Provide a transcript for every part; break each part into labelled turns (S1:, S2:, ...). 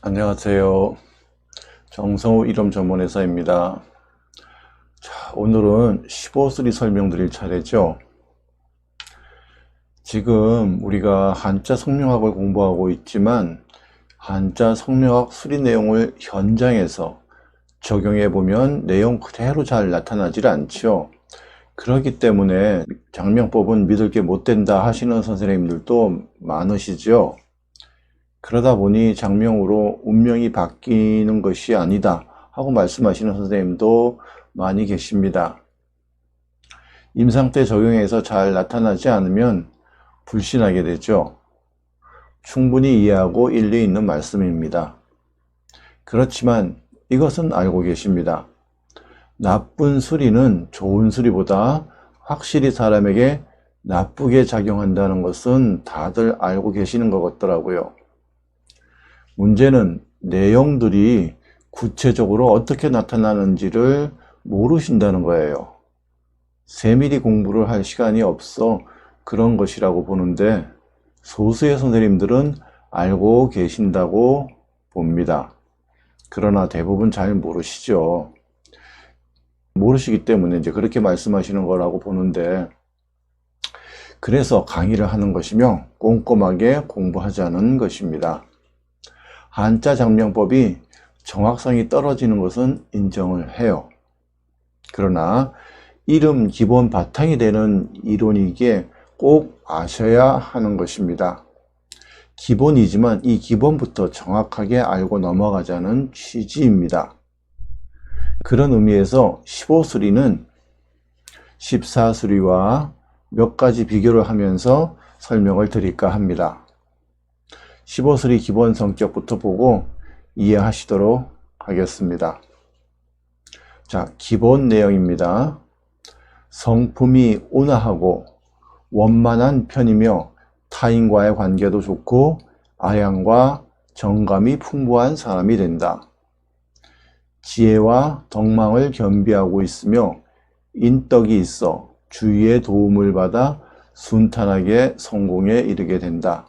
S1: 안녕하세요. 정성우 이름 전문회사입니다. 오늘은 15수리 설명드릴 차례죠. 지금 우리가 한자 성명학을 공부하고 있지만 한자 성명학 수리 내용을 현장에서 적용해 보면 내용 그대로 잘 나타나질 않죠. 그렇기 때문에 장명법은 믿을 게 못 된다 하시는 선생님들도 많으시죠. 그러다 보니 장명으로 운명이 바뀌는 것이 아니다 하고 말씀하시는 선생님도 많이 계십니다. 임상 때 적용해서 잘 나타나지 않으면 불신하게 되죠. 충분히 이해하고 일리 있는 말씀입니다. 그렇지만 이것은 알고 계십니다. 나쁜 수리는 좋은 수리보다 확실히 사람에게 나쁘게 작용한다는 것은 다들 알고 계시는 것 같더라고요. 문제는 내용들이 구체적으로 어떻게 나타나는지를 모르신다는 거예요. 세밀히 공부를 할 시간이 없어 그런 것이라고 보는데 소수의 선생님들은 알고 계신다고 봅니다. 그러나 대부분 잘 모르시죠. 모르시기 때문에 이제 그렇게 말씀하시는 거라고 보는데, 그래서 강의를 하는 것이며 꼼꼼하게 공부하자는 것입니다. 한자 장명법이 정확성이 떨어지는 것은 인정을 해요. 그러나 이름 기본 바탕이 되는 이론이기에 꼭 아셔야 하는 것입니다. 기본이지만 이 기본부터 정확하게 알고 넘어가자는 취지입니다. 그런 의미에서 15수리는 14수리와 몇 가지 비교를 하면서 설명을 드릴까 합니다. 15수리 기본 성격부터 보고 이해하시도록 하겠습니다. 자, 기본 내용입니다. 성품이 온화하고 원만한 편이며 타인과의 관계도 좋고 아량과 정감이 풍부한 사람이 된다. 지혜와 덕망을 겸비하고 있으며 인덕이 있어 주위의 도움을 받아 순탄하게 성공에 이르게 된다.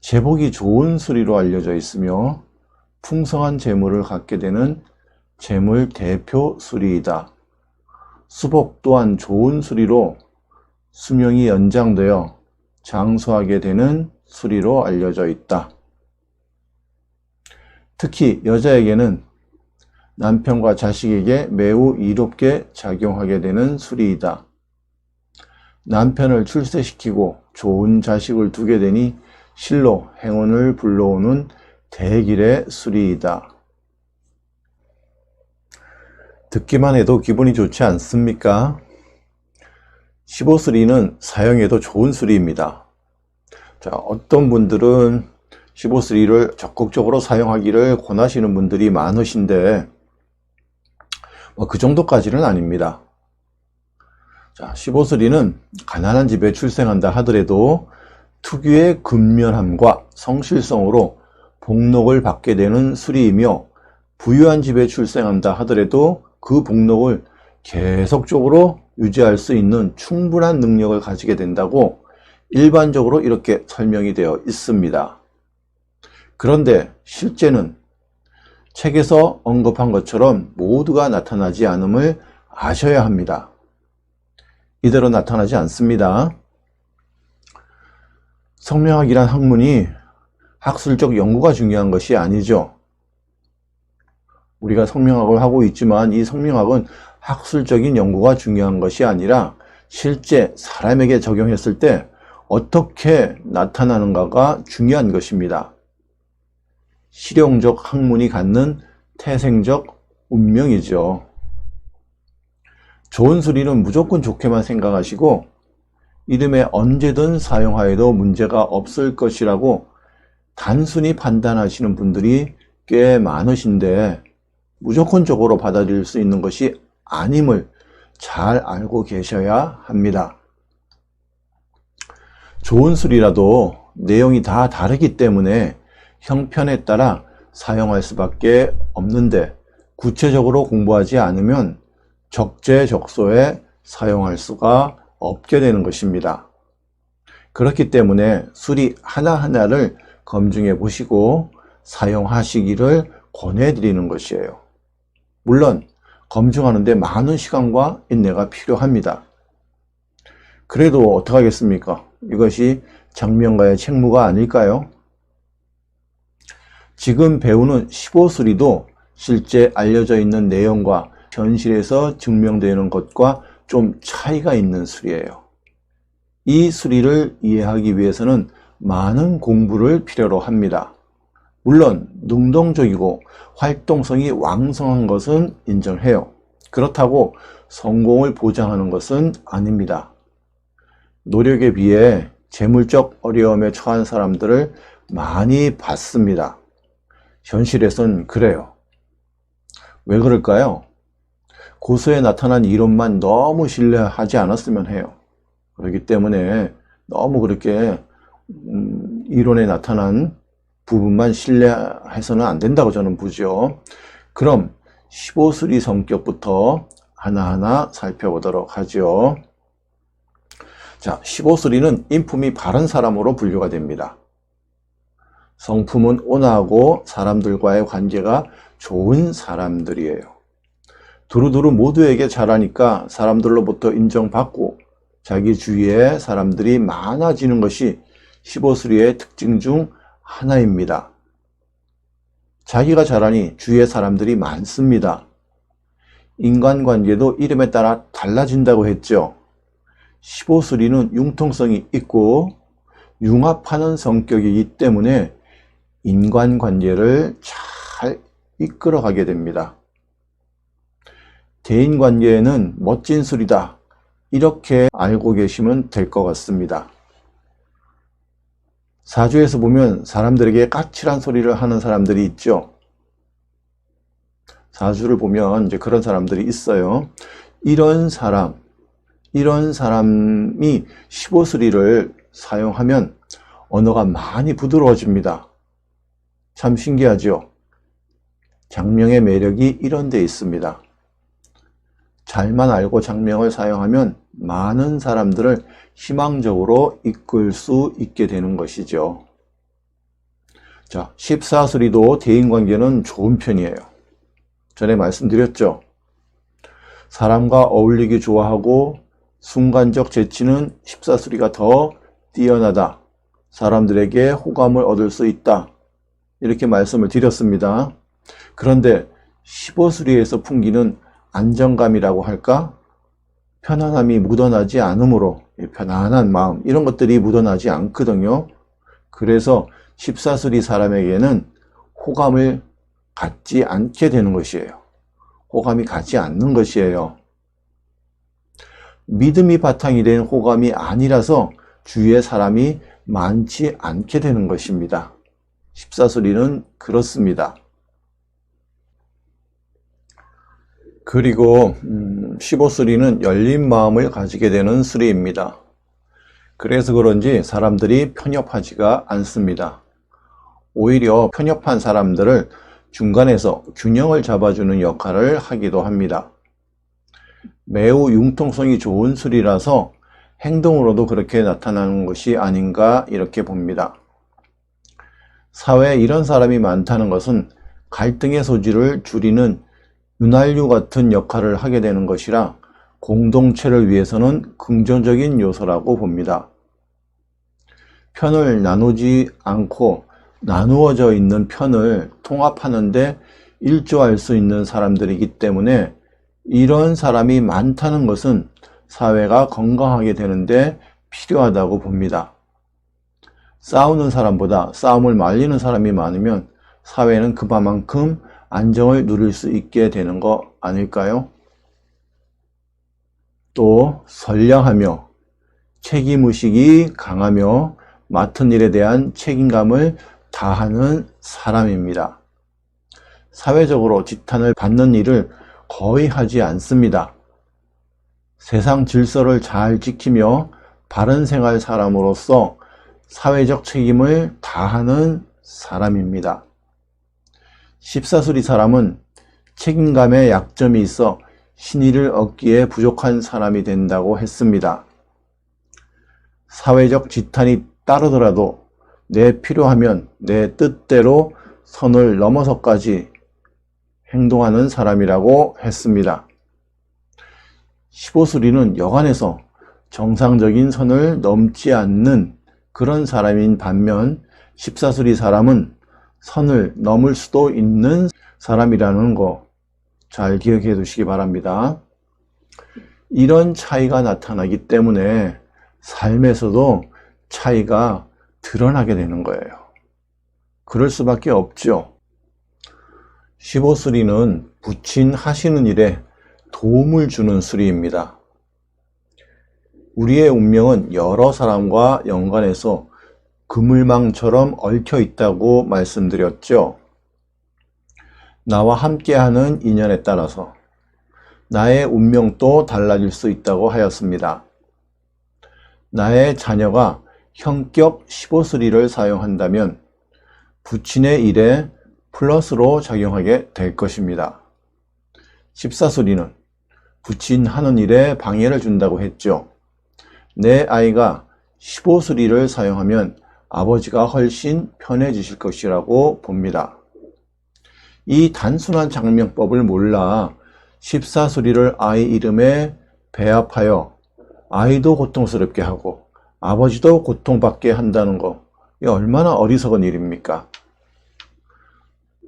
S1: 재복이 좋은 수리로 알려져 있으며 풍성한 재물을 갖게 되는 재물 대표 수리이다. 수복 또한 좋은 수리로 수명이 연장되어 장수하게 되는 수리로 알려져 있다. 특히 여자에게는 남편과 자식에게 매우 이롭게 작용하게 되는 수리이다. 남편을 출세시키고 좋은 자식을 두게 되니 실로 행운을 불러오는 대길의 수리이다. 듣기만 해도 기분이 좋지 않습니까? 15수리는 사용해도 좋은 수리입니다. 자, 어떤 분들은 15수리를 적극적으로 사용하기를 권하시는 분들이 많으신데 그 정도까지는 아닙니다. 자, 15수리는 가난한 집에 출생한다 하더라도 특유의 근면함과 성실성으로 복록을 받게 되는 수리이며, 부유한 집에 출생한다 하더라도 그 복록을 계속적으로 유지할 수 있는 충분한 능력을 가지게 된다고 일반적으로 이렇게 설명이 되어 있습니다. 그런데 실제는 책에서 언급한 것처럼 모두가 나타나지 않음을 아셔야 합니다. 이대로 나타나지 않습니다. 성명학이란 학문이 학술적 연구가 중요한 것이 아니죠. 우리가 성명학을 하고 있지만 이 성명학은 학술적인 연구가 중요한 것이 아니라 실제 사람에게 적용했을 때 어떻게 나타나는가가 중요한 것입니다. 실용적 학문이 갖는 태생적 운명이죠. 좋은 수리는 무조건 좋게만 생각하시고 이름에 언제든 사용하여도 문제가 없을 것이라고 단순히 판단하시는 분들이 꽤 많으신데 무조건적으로 받아들일 수 있는 것이 아님을 잘 알고 계셔야 합니다. 좋은 수리라도 내용이 다 다르기 때문에 형편에 따라 사용할 수밖에 없는데 구체적으로 공부하지 않으면 적재적소에 사용할 수가 없게 되는 것입니다. 그렇기 때문에 수리 하나하나를 검증해 보시고 사용하시기를 권해드리는 것이에요. 물론 검증하는데 많은 시간과 인내가 필요합니다. 그래도 어떡하겠습니까? 이것이 장명가의 책무가 아닐까요? 지금 배우는 15수리도 실제 알려져 있는 내용과 현실에서 증명되는 것과 좀 차이가 있는 수리예요. 이 수리를 이해하기 위해서는 많은 공부를 필요로 합니다. 물론 능동적이고 활동성이 왕성한 것은 인정해요. 그렇다고 성공을 보장하는 것은 아닙니다. 노력에 비해 재물적 어려움에 처한 사람들을 많이 봤습니다. 현실에선 그래요. 왜 그럴까요? 고서에 나타난 이론만 너무 신뢰하지 않았으면 해요. 그렇기 때문에 너무 그렇게 이론에 나타난 부분만 신뢰해서는 안 된다고 저는 보죠. 그럼 15수리 성격부터 하나하나 살펴보도록 하죠. 자, 15수리는 인품이 바른 사람으로 분류가 됩니다. 성품은 온화하고 사람들과의 관계가 좋은 사람들이에요. 두루두루 모두에게 잘하니까 사람들로부터 인정받고 자기 주위에 사람들이 많아지는 것이 15수리의 특징 중 하나입니다. 자기가 잘하니 주위에 사람들이 많습니다. 인간관계도 이름에 따라 달라진다고 했죠. 15수리는 융통성이 있고 융합하는 성격이기 때문에 인간관계를 잘 이끌어가게 됩니다. 대인관계에는 멋진 수리다, 이렇게 알고 계시면 될 것 같습니다. 사주에서 보면 사람들에게 까칠한 소리를 하는 사람들이 있죠. 사주를 보면 이제 그런 사람들이 있어요. 이런 사람이 15수리를 사용하면 언어가 많이 부드러워집니다. 참 신기하죠? 장명의 매력이 이런 데 있습니다. 잘만 알고 장명을 사용하면 많은 사람들을 희망적으로 이끌 수 있게 되는 것이죠. 자, 14수리도 대인관계는 좋은 편이에요. 전에 말씀드렸죠. 사람과 어울리기 좋아하고 순간적 재치는 14수리가 더 뛰어나다. 사람들에게 호감을 얻을 수 있다. 이렇게 말씀을 드렸습니다. 그런데 15수리에서 풍기는 안정감이라고 할까? 편안함이 묻어나지 않으므로 편안한 마음 이런 것들이 묻어나지 않거든요. 그래서 14수리 사람에게는 호감을 갖지 않게 되는 것이에요. 호감이 가지 않는 것이에요. 믿음이 바탕이 된 호감이 아니라서 주위에 사람이 많지 않게 되는 것입니다. 14수리는 그렇습니다. 그리고 15수리는 열린 마음을 가지게 되는 수리입니다. 그래서 그런지 사람들이 편협하지가 않습니다. 오히려 편협한 사람들을 중간에서 균형을 잡아주는 역할을 하기도 합니다. 매우 융통성이 좋은 수리라서 행동으로도 그렇게 나타나는 것이 아닌가 이렇게 봅니다. 사회에 이런 사람이 많다는 것은 갈등의 소지를 줄이는 윤활유 같은 역할을 하게 되는 것이라 공동체를 위해서는 긍정적인 요소라고 봅니다. 편을 나누지 않고 나누어져 있는 편을 통합하는 데 일조할 수 있는 사람들이기 때문에 이런 사람이 많다는 것은 사회가 건강하게 되는데 필요하다고 봅니다. 싸우는 사람보다 싸움을 말리는 사람이 많으면 사회는 그만큼 안정을 누릴 수 있게 되는 거 아닐까요? 또 선량하며 책임의식이 강하며 맡은 일에 대한 책임감을 다하는 사람입니다. 사회적으로 지탄을 받는 일을 거의 하지 않습니다. 세상 질서를 잘 지키며 바른 생활 사람으로서 사회적 책임을 다하는 사람입니다. 14수리 사람은 책임감에 약점이 있어 신의를 얻기에 부족한 사람이 된다고 했습니다. 사회적 지탄이 따르더라도 내 필요하면 내 뜻대로 선을 넘어서까지 행동하는 사람이라고 했습니다. 15수리는 여간에서 정상적인 선을 넘지 않는 그런 사람인 반면 14수리 사람은 선을 넘을 수도 있는 사람이라는 거 잘 기억해 두시기 바랍니다. 이런 차이가 나타나기 때문에 삶에서도 차이가 드러나게 되는 거예요. 그럴 수밖에 없죠. 15수리는 부친하시는 일에 도움을 주는 수리입니다. 우리의 운명은 여러 사람과 연관해서 그물망처럼 얽혀 있다고 말씀드렸죠. 나와 함께하는 인연에 따라서 나의 운명도 달라질 수 있다고 하였습니다. 나의 자녀가 형격 15수리를 사용한다면 부친의 일에 플러스로 작용하게 될 것입니다. 14수리는 부친하는 일에 방해를 준다고 했죠. 내 아이가 15수리를 사용하면 아버지가 훨씬 편해지실 것이라고 봅니다. 이 단순한 장명법을 몰라 14수리를 아이 이름에 배합하여 아이도 고통스럽게 하고 아버지도 고통받게 한다는 거, 이 얼마나 어리석은 일입니까?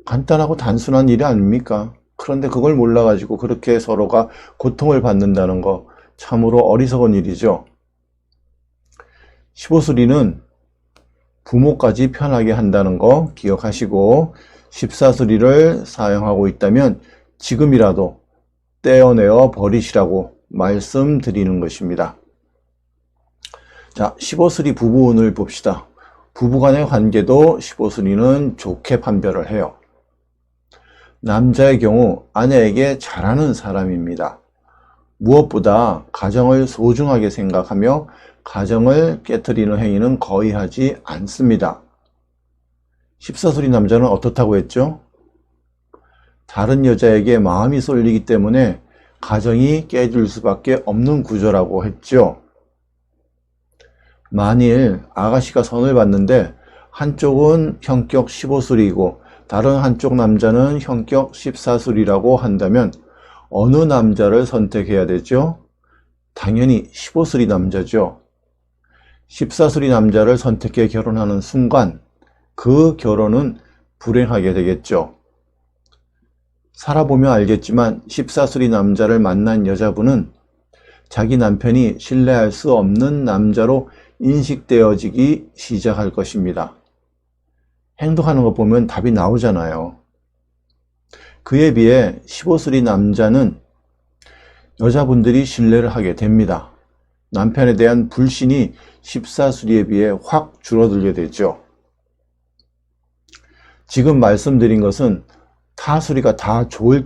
S1: 간단하고 단순한 일이 아닙니까? 그런데 그걸 몰라가지고 그렇게 서로가 고통을 받는다는 거 참으로 어리석은 일이죠. 15수리는 부모까지 편하게 한다는 거 기억하시고 14수리를 사용하고 있다면 지금이라도 떼어내어 버리시라고 말씀드리는 것입니다. 자, 15수리 부부운을 봅시다. 부부간의 관계도 15수리는 좋게 판별을 해요. 남자의 경우 아내에게 잘하는 사람입니다. 무엇보다 가정을 소중하게 생각하며 가정을 깨트리는 행위는 거의 하지 않습니다. 14수리 남자는 어떻다고 했죠? 다른 여자에게 마음이 쏠리기 때문에 가정이 깨질 수밖에 없는 구조라고 했죠. 만일 아가씨가 선을 봤는데 한쪽은 형격 15수리이고 다른 한쪽 남자는 형격 14수리라고 한다면 어느 남자를 선택해야 되죠? 당연히 15수리 남자죠. 14수리 남자를 선택해 결혼하는 순간 그 결혼은 불행하게 되겠죠. 살아보면 알겠지만 14수리 남자를 만난 여자분은 자기 남편이 신뢰할 수 없는 남자로 인식되어지기 시작할 것입니다. 행동하는 거 보면 답이 나오잖아요. 그에 비해 15수리 남자는 여자분들이 신뢰를 하게 됩니다. 남편에 대한 불신이 14수리에 비해 확 줄어들게 되죠. 지금 말씀드린 것은 타수리가 다 좋을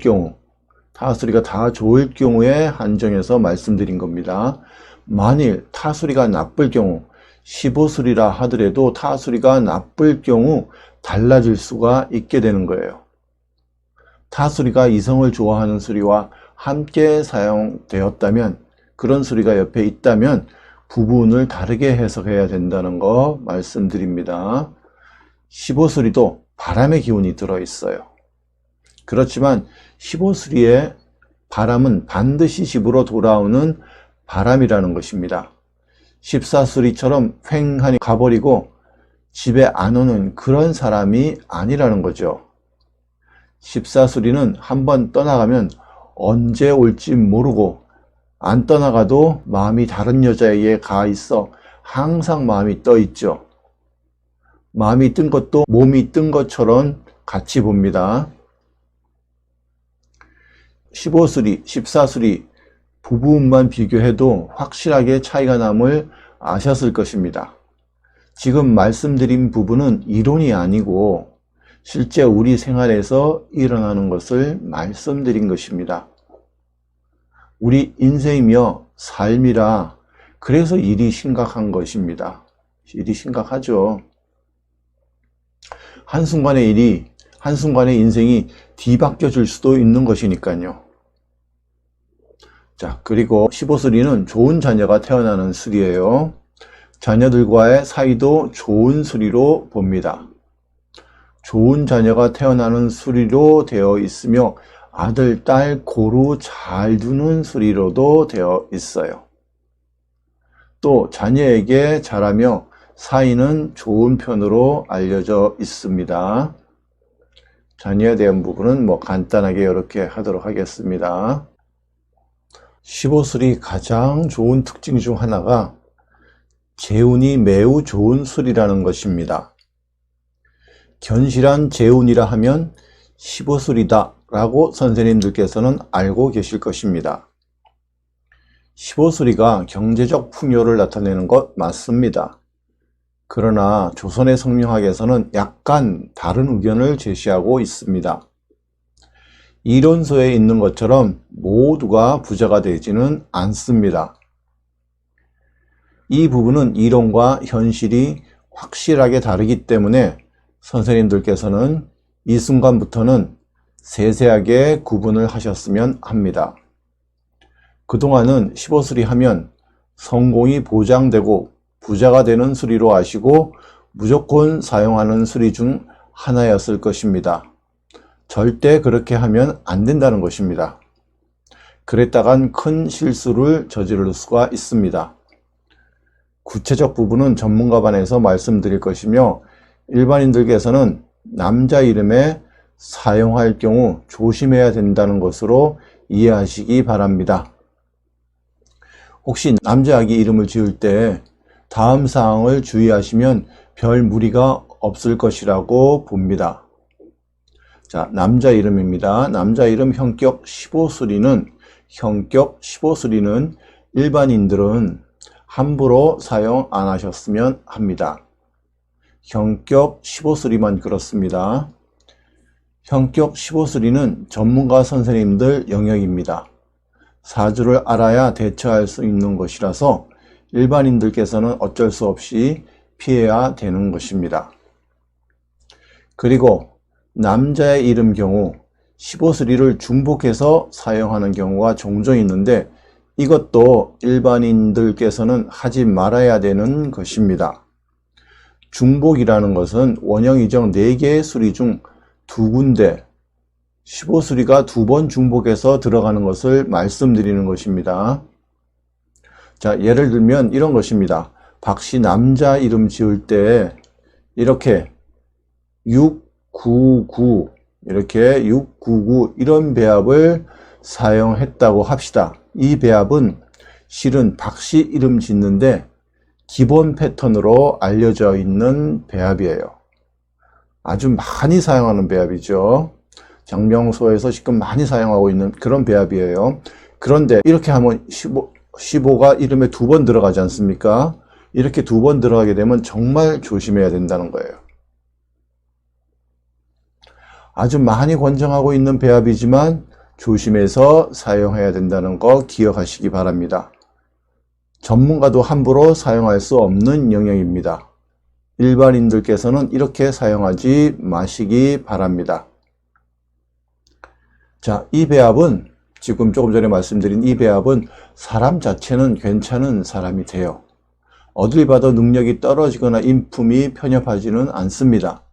S1: 경우에 한정해서 말씀드린 겁니다. 만일 타수리가 나쁠 경우 15수리라 하더라도 타수리가 나쁠 경우 달라질 수가 있게 되는 거예요. 타수리가 이성을 좋아하는 수리와 함께 사용되었다면, 그런 수리가 옆에 있다면 부분을 다르게 해석해야 된다는 거 말씀드립니다. 15수리도 바람의 기운이 들어있어요. 그렇지만 15수리의 바람은 반드시 집으로 돌아오는 바람이라는 것입니다. 14수리처럼 횡하니 가버리고 집에 안 오는 그런 사람이 아니라는 거죠. 14수리는 한번 떠나가면 언제 올지 모르고, 안 떠나가도 마음이 다른 여자에게 가 있어 항상 마음이 떠 있죠. 마음이 뜬 것도 몸이 뜬 것처럼 같이 봅니다. 15수리, 14수리 부부운만 비교해도 확실하게 차이가 남을 아셨을 것입니다. 지금 말씀드린 부분은 이론이 아니고 실제 우리 생활에서 일어나는 것을 말씀드린 것입니다. 우리 인생이며 삶이라 그래서 일이 심각한 것입니다. 일이 심각하죠. 한순간의 일이, 한순간의 인생이 뒤바뀌어 줄 수도 있는 것이니까요. 자, 그리고 15수리는 좋은 자녀가 태어나는 수리예요. 자녀들과의 사이도 좋은 수리로 봅니다. 좋은 자녀가 태어나는 수리로 되어 있으며 아들, 딸 고루 잘 두는 수리로도 되어 있어요. 또 자녀에게 잘하며 사이는 좋은 편으로 알려져 있습니다. 자녀에 대한 부분은 간단하게 이렇게 하도록 하겠습니다. 15술이 가장 좋은 특징 중 하나가 재운이 매우 좋은 술이라는 것입니다. 견실한 재운이라 하면 15술이다 라고 선생님들께서는 알고 계실 것입니다. 15수리가 경제적 풍요를 나타내는 것 맞습니다. 그러나 조선의 성명학에서는 약간 다른 의견을 제시하고 있습니다. 이론서에 있는 것처럼 모두가 부자가 되지는 않습니다. 이 부분은 이론과 현실이 확실하게 다르기 때문에 선생님들께서는 이 순간부터는 세세하게 구분을 하셨으면 합니다. 그동안은 15수리 하면 성공이 보장되고 부자가 되는 수리로 아시고 무조건 사용하는 수리 중 하나였을 것입니다. 절대 그렇게 하면 안 된다는 것입니다. 그랬다간 큰 실수를 저지를 수가 있습니다. 구체적 부분은 전문가반에서 말씀드릴 것이며 일반인들께서는 남자 이름에 사용할 경우 조심해야 된다는 것으로 이해하시기 바랍니다. 혹시 남자 아기 이름을 지을 때 다음 사항을 주의하시면 별 무리가 없을 것이라고 봅니다. 자, 남자 이름입니다. 남자 이름 형격 15수리는 일반인들은 함부로 사용 안 하셨으면 합니다. 형격 15수리만 그렇습니다. 형격 15수리는 전문가 선생님들 영역입니다. 사주를 알아야 대처할 수 있는 것이라서 일반인들께서는 어쩔 수 없이 피해야 되는 것입니다. 그리고 남자의 이름 경우 15수리를 중복해서 사용하는 경우가 종종 있는데 이것도 일반인들께서는 하지 말아야 되는 것입니다. 중복이라는 것은 원형 이정 4개의 수리 중 2군데 15수리가 2번 중복해서 들어가는 것을 말씀드리는 것입니다. 자, 예를 들면 이런 것입니다. 박씨 남자 이름 지을 때 이렇게 699 이렇게 699 이런 배합을 사용했다고 합시다. 이 배합은 실은 박씨 이름 짓는데 기본 패턴으로 알려져 있는 배합이에요. 아주 많이 사용하는 배합이죠. 장명소에서 지금 많이 사용하고 있는 그런 배합이에요. 그런데 이렇게 하면 15가 이름에 2번 들어가지 않습니까? 이렇게 2번 들어가게 되면 정말 조심해야 된다는 거예요. 아주 많이 권장하고 있는 배합이지만 조심해서 사용해야 된다는 거 기억하시기 바랍니다. 전문가도 함부로 사용할 수 없는 영역입니다. 일반인들께서는 이렇게 사용하지 마시기 바랍니다. 자, 이 배합은 지금 조금 전에 말씀드린 이 배합은 사람 자체는 괜찮은 사람이 돼요. 어딜 봐도 능력이 떨어지거나 인품이 편협하지는 않습니다.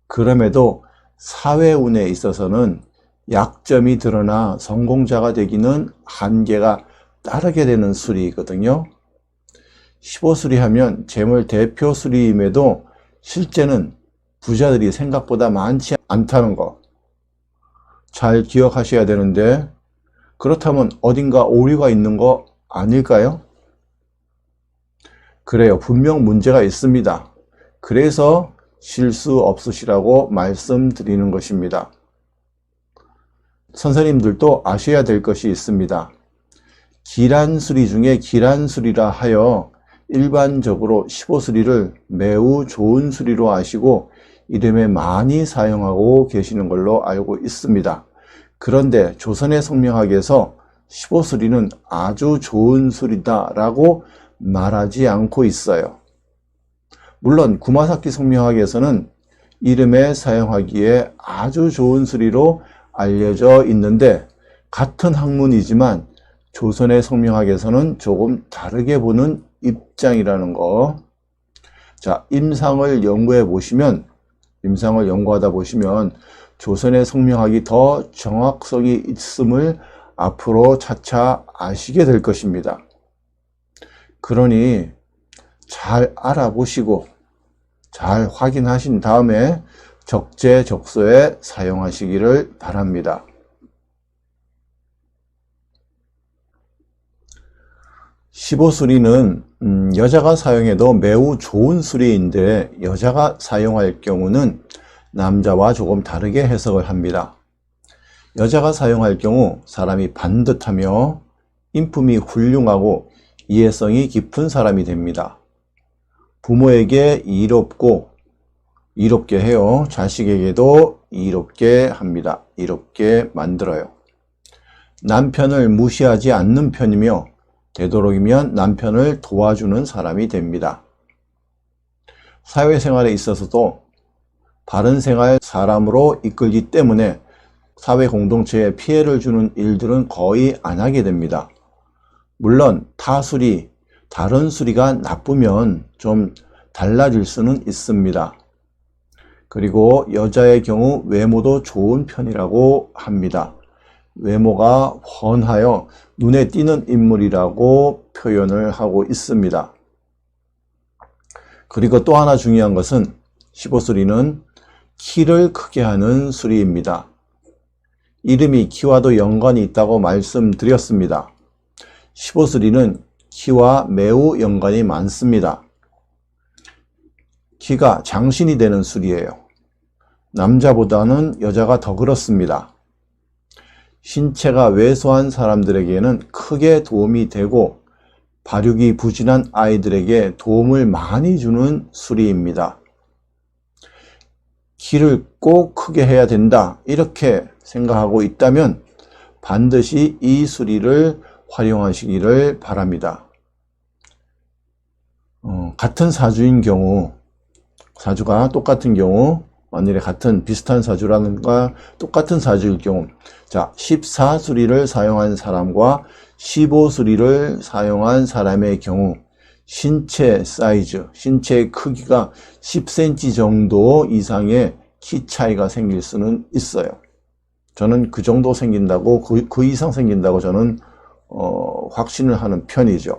S1: 그럼에도 사회운에 있어서는 약점이 드러나 성공자가 되기는 한계가 따르게 되는 수리이거든요. 15수리 하면 재물 대표 수리임에도 실제는 부자들이 생각보다 많지 않다는 거 잘 기억하셔야 되는데 그렇다면 어딘가 오류가 있는 거 아닐까요? 그래요. 분명 문제가 있습니다. 그래서 실수 없으시라고 말씀드리는 것입니다. 선생님들도 아셔야 될 것이 있습니다. 기란수리 중에 기란수리라 하여 일반적으로 15수리를 매우 좋은 수리로 아시고 이름에 많이 사용하고 계시는 걸로 알고 있습니다. 그런데 조선의 성명학에서 15수리는 아주 좋은 수리다 라고 말하지 않고 있어요. 물론 구마사키 성명학에서는 이름에 사용하기에 아주 좋은 수리로 알려져 있는데 같은 학문이지만 조선의 성명학에서는 조금 다르게 보는 입장이라는 거. 자, 임상을 연구해 보시면 임상을 연구하다 보시면 조선의 성명학이 더 정확성이 있음을 앞으로 차차 아시게 될 것입니다. 그러니 잘 알아보시고 잘 확인하신 다음에 적재적소에 사용하시기를 바랍니다. 시보수리는 여자가 사용해도 매우 좋은 수리인데 여자가 사용할 경우는 남자와 조금 다르게 해석을 합니다. 여자가 사용할 경우 사람이 반듯하며 인품이 훌륭하고 이해성이 깊은 사람이 됩니다. 부모에게 이롭게 해요. 자식에게도 이롭게 합니다. 이롭게 만들어요. 남편을 무시하지 않는 편이며 되도록이면 남편을 도와주는 사람이 됩니다. 사회생활에 있어서도 바른 생활 사람으로 이끌기 때문에 사회 공동체에 피해를 주는 일들은 거의 안 하게 됩니다. 물론 다른 수리가 나쁘면 좀 달라질 수는 있습니다. 그리고 여자의 경우 외모도 좋은 편이라고 합니다. 외모가 훤하여 눈에 띄는 인물이라고 표현을 하고 있습니다. 그리고 또 하나 중요한 것은 시보수리는 키를 크게 하는 수리입니다. 이름이 키와도 연관이 있다고 말씀드렸습니다. 시보수리는 키와 매우 연관이 많습니다. 키가 장신이 되는 수리예요. 남자보다는 여자가 더 그렇습니다. 신체가 왜소한 사람들에게는 크게 도움이 되고 발육이 부진한 아이들에게 도움을 많이 주는 수리입니다. 키를 꼭 크게 해야 된다 이렇게 생각하고 있다면 반드시 이 수리를 활용하시기를 바랍니다. 같은 사주인 경우, 사주가 똑같은 경우, 만일에 비슷한 사주라든가 똑같은 사주일 경우, 자, 14수리를 사용한 사람과 15수리를 사용한 사람의 경우 신체 사이즈, 신체의 크기가 10cm 정도 이상의 키 차이가 생길 수는 있어요. 저는 그 정도 생긴다고, 그 이상 생긴다고 저는 확신을 하는 편이죠.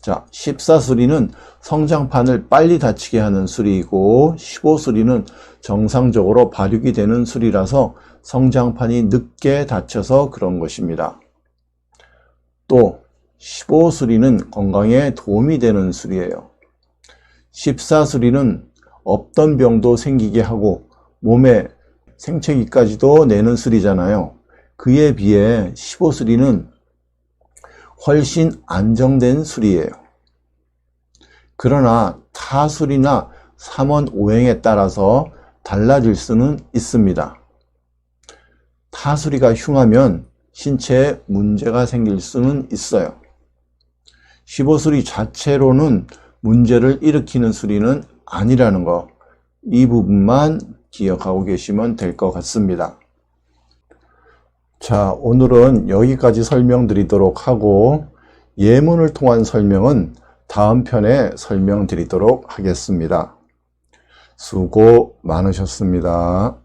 S1: 자, 14수리는 성장판을 빨리 닫히게 하는 수리이고 15수리는 정상적으로 발육이 되는 수리라서 성장판이 늦게 닫혀서 그런 것입니다. 또 15수리는 건강에 도움이 되는 수리예요. 14수리는 없던 병도 생기게 하고 몸에 생채기까지도 내는 수리잖아요. 그에 비해 15수리는 훨씬 안정된 수리예요. 그러나 타수리나 삼원오행에 따라서 달라질 수는 있습니다. 타수리가 흉하면 신체에 문제가 생길 수는 있어요. 15수리 자체로는 문제를 일으키는 수리는 아니라는 거, 이 부분만 기억하고 계시면 될 것 같습니다. 자, 오늘은 여기까지 설명드리도록 하고 예문을 통한 설명은 다음 편에 설명드리도록 하겠습니다. 수고 많으셨습니다.